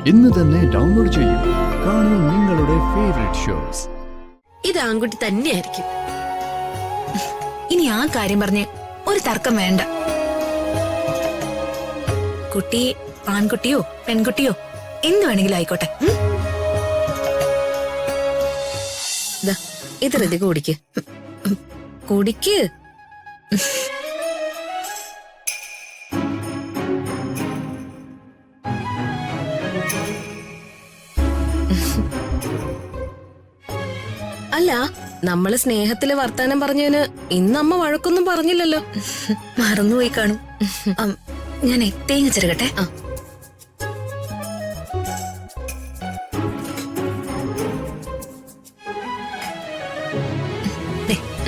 ഇന്ന് തന്നെ ഡൗൺലോഡ് ചെയ്യൂ. കാണൂ നിങ്ങളുടെ ഫേവറേറ്റ് ഷോസ്. ഇത് ആൺകുട്ടി തന്നെയായിരിക്കും. ഇനി ആ കാര്യം പറഞ്ഞ് ഒരു തർക്കം വേണ്ട. കുട്ടി ആൺകുട്ടിയോ പെൺകുട്ടിയോ എന്ത് വേണമെങ്കിലും ആയിക്കോട്ടെ. ഇത് റെതി കുടിക്ക് കുടിക്ക്. അല്ല, നമ്മള് സ്നേഹത്തില് വർത്താനം പറഞ്ഞതിന് ഇന്നമ്മ വഴക്കൊന്നും പറഞ്ഞില്ലല്ലോ. മറന്നുപോയി കാണും. ഞാൻ തേങ്ങ ചെറുകട്ടെ.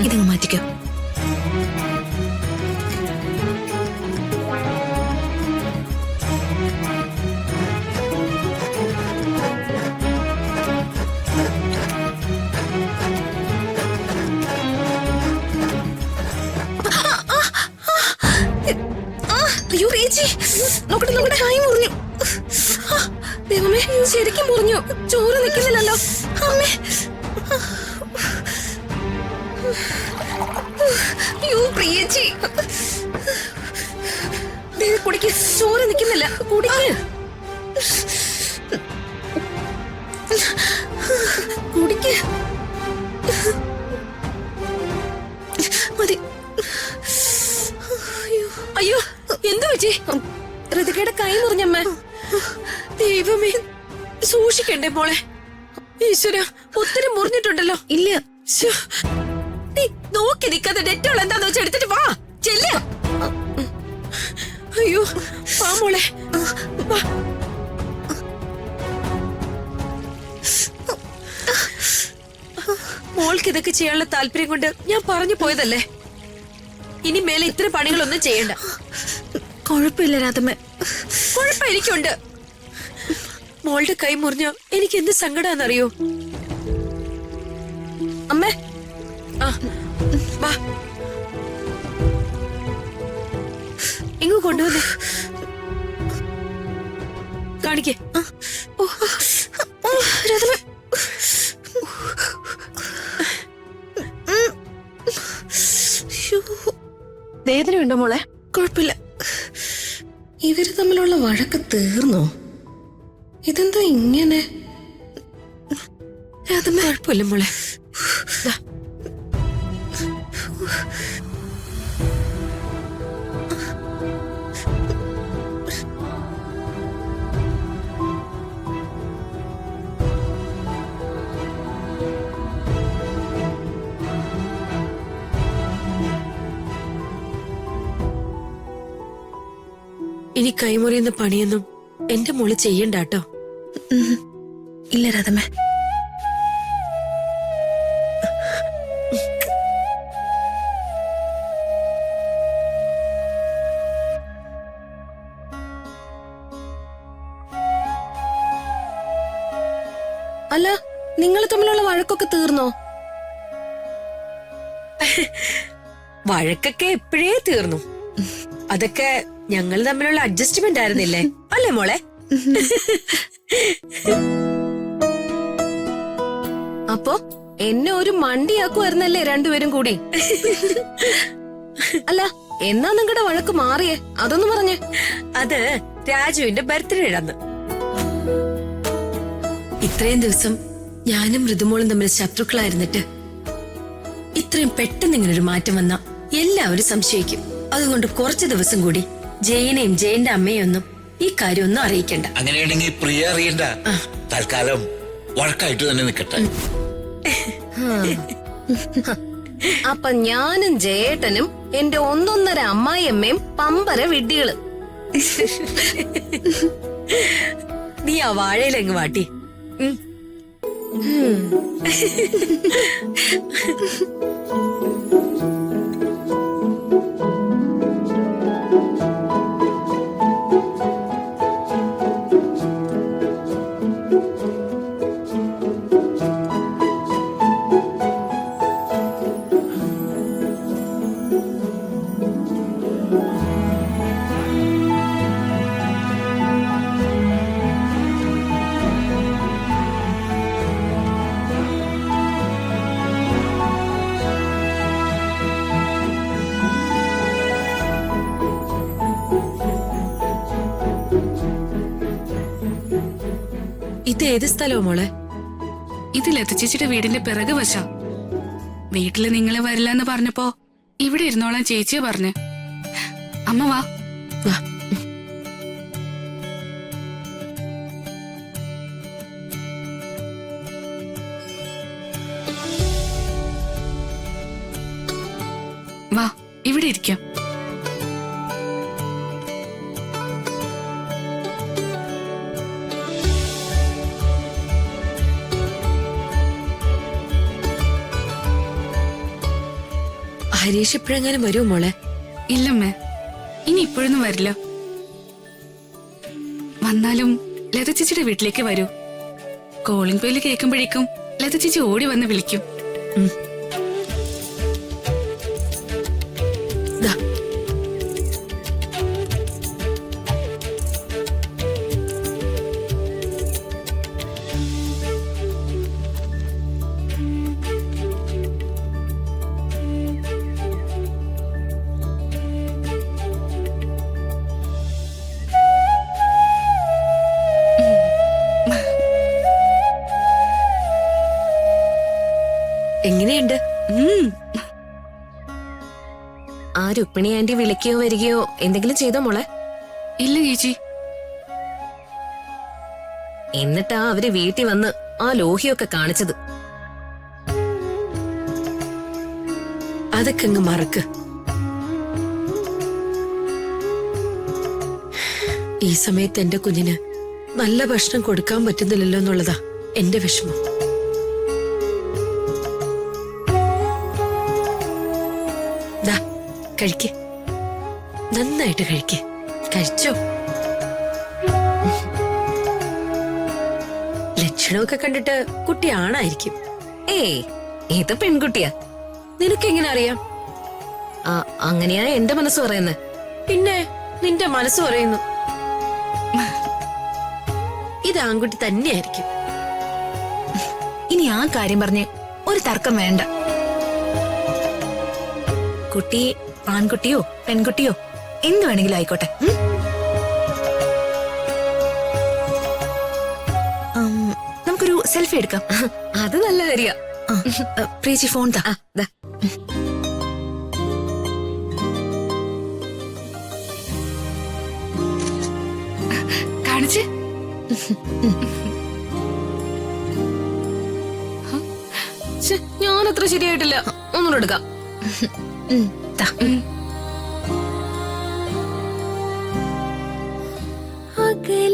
ഇതങ്ങ് മാറ്റിക്കോ. അയ്യോ ചേച്ചി, നോക്കട്ടെ നോക്കട്ടെ, കൈ മുറിഞ്ഞു. ദൈവമേ, ശരിക്കും മുറിഞ്ഞു. ചോറ് നിൽക്കുന്നില്ലല്ലോ. അമ്മേ, അയ്യോ പ്രിയേച്ചി, കുടിക്ക്. ചോറ് നിൽക്കുന്നില്ല, കുടിക്ക് കുടിക്ക്. മതി. അയ്യോ, എന്താ പറ്റി? ഋതികയുടെ കൈ മുറിഞ്ഞമ്മ. ദൈവമേ, സൂക്ഷിക്കണ്ടേ മോളെ? ഈശ്വര, ഒത്തിരി മുറിഞ്ഞിട്ടുണ്ടല്ലോ. ഇല്ല, നീ നോക്കി നിൽക്കാതെ ഡെറ്റോൾ എന്താന്ന് വെച്ചാൽ എടുത്തിട്ട് വാ. ചെല്ല. അയ്യോ, വാ മോളെ, വാ. മോൾക്ക് ഇതൊക്കെ ചെയ്യാനുള്ള താല്പര്യം കൊണ്ട് ഞാൻ പറഞ്ഞു പോയതല്ലേ. ഇനി മേലെ ഇത്ര പണികളൊന്നും ചെയ്യണ്ട. കുഴപ്പമില്ല രാധമ്മ. കുഴപ്പം എനിക്കുണ്ട്. മോളുടെ കൈ മുറിഞ്ഞ എനിക്ക് എന്ത് സങ്കടാന്നറിയോ അമ്മേ? വാ, ഇങ്ങ് കൊണ്ടുവന്നേ. കാണിക്കേ. വേദനയുണ്ടോ മോളെ? കുഴപ്പമില്ല. ഇവര് തമ്മിലുള്ള വഴക്ക് തീർന്നോ? ഇതെന്താ ഇങ്ങനെ? കുഴപ്പമില്ല മോളെ. ഇനി കൈമുറിയുന്ന പണിയൊന്നും എന്റെ മോള് ചെയ്യണ്ടാട്ടോ. ഇല്ല രാധമ്മ. അല്ല, നിങ്ങൾ തമ്മിലുള്ള വഴക്കൊക്കെ തീർന്നോ? വഴക്കൊക്കെ എപ്പോഴേ തീർന്നു. അതൊക്കെ ഞങ്ങൾ തമ്മിലുള്ള അഡ്ജസ്റ്റ്മെന്റ് ആയിരുന്നില്ലേ, അല്ലേ മോളെ? അപ്പൊ എന്നെ ഒരു മണ്ടിയാക്കുമായിരുന്നല്ലേ രണ്ടുപേരും കൂടി? അല്ല, എന്നാ നിങ്ങളുടെ വഴക്ക് മാറിയേ? അതൊന്നും പറഞ്ഞേ. അത് രാജുവിന്റെ ബർത്ത്ഡേ അന്ന്. ഇത്രയും ദിവസം ഞാനും ഋതുമോളും തമ്മിൽ ശത്രുക്കളായിരുന്നിട്ട് ഇത്രയും പെട്ടെന്ന് ഇങ്ങനൊരു മാറ്റം വന്ന എല്ലാവരും സംശയിക്കും. അതുകൊണ്ട് കുറച്ചു ദിവസം കൂടി ജയനെയും ജയന്റെ അമ്മയും ഒന്നും ഈ കാര്യമൊന്നും അറിയിക്കണ്ട. അങ്ങനെയാണെങ്കിൽ പ്രിയ അറിയണ്ട. തൽക്കാലം വഴക്കായിട്ട് തന്നെ നിൽക്കട്ടെ. അപ്പൊ ഞാനും ജയേട്ടനും എന്റെ ഒന്നൊന്നര അമ്മായിയമ്മയും പമ്പര വിഡ്ഢികള്. നീ ആ വാഴയിലെങ്ങ് വാട്ടി. ഇത് ഏത് സ്ഥലവും മോളെ? ഇത് ലതച്ചേച്ചിയുടെ വീടിന്റെ പിറകു വശ. വീട്ടില് നിങ്ങളെ വരില്ലെന്ന് പറഞ്ഞപ്പോ ഇവിടെ ഇരുന്നോളാൻ ചേച്ചിയെ പറഞ്ഞു. അമ്മ വാ. വാ. വാ, ഇവിടെ ഇരിക്കാം. ഹരീഷ് ഇപ്പോഴെങ്ങാനും വരുമോ മോളെ? ഇല്ലമ്മേ, ഇനി ഇപ്പോഴൊന്നും വരില്ല. വന്നാലും ലതച്ചേച്ചിയുടെ വീട്ടിലേക്ക് വരൂ. കോളിംഗ് ബെല്ല് കേൾക്കുമ്പോഴേക്കും ലതച്ചേച്ചി ഓടി വന്ന് വിളിക്കും. ദാ. എങ്ങനെയുണ്ട്? ആ രുക്മിണി ആന്റി വിളിക്കുകയോ വരികയോ എന്തെങ്കിലും ചെയ്തോ മോളെ? ഇല്ല ചേച്ചി. എന്നിട്ടാ അവര് വീട്ടിൽ വന്ന് ആ ലോഹിയൊക്കെ കാണിച്ചത്. അതൊക്കെ അങ്ങ് മറക്ക്. ഈ സമയത്ത് എന്റെ കുഞ്ഞിന് നല്ല ഭക്ഷണം കൊടുക്കാൻ പറ്റുന്നില്ലല്ലോ എന്നുള്ളതാ എന്റെ വിഷമം. ദാ കഴിക്ക്, നന്നായിട്ട് കഴിക്ക്. കഴിച്ചോ? ലക്ഷണമൊക്കെ കണ്ടിട്ട് കുട്ടി ആണായിരിക്കും. ഏയ്, ഇത് പെൺകുട്ടിയാ. നിനക്കെങ്ങനെ അറിയാം? അങ്ങനെയാ എന്റെ മനസ്സ് പറയുന്നത്. പിന്നെ നിന്റെ മനസ്സ് പറയുന്നു ഇത് ആൺകുട്ടി തന്നെയായിരിക്കും. ഇനി ആ കാര്യം പറഞ്ഞ് ഒരു തർക്കം വേണ്ട. കുട്ടി ആൺകുട്ടിയോ പെൺകുട്ടിയോ എന്ത് വേണമെങ്കിലും ആയിക്കോട്ടെ. നമുക്കൊരു സെൽഫി എടുക്കാം. അത് നല്ല കാര്യ. പ്രീജി ഫോൺ താ. കാണിച്ച്. ഞാനത്ര ശരിയായിട്ടില്ല. ഒന്നുകൂടെ എടുക്കാം. അകലെ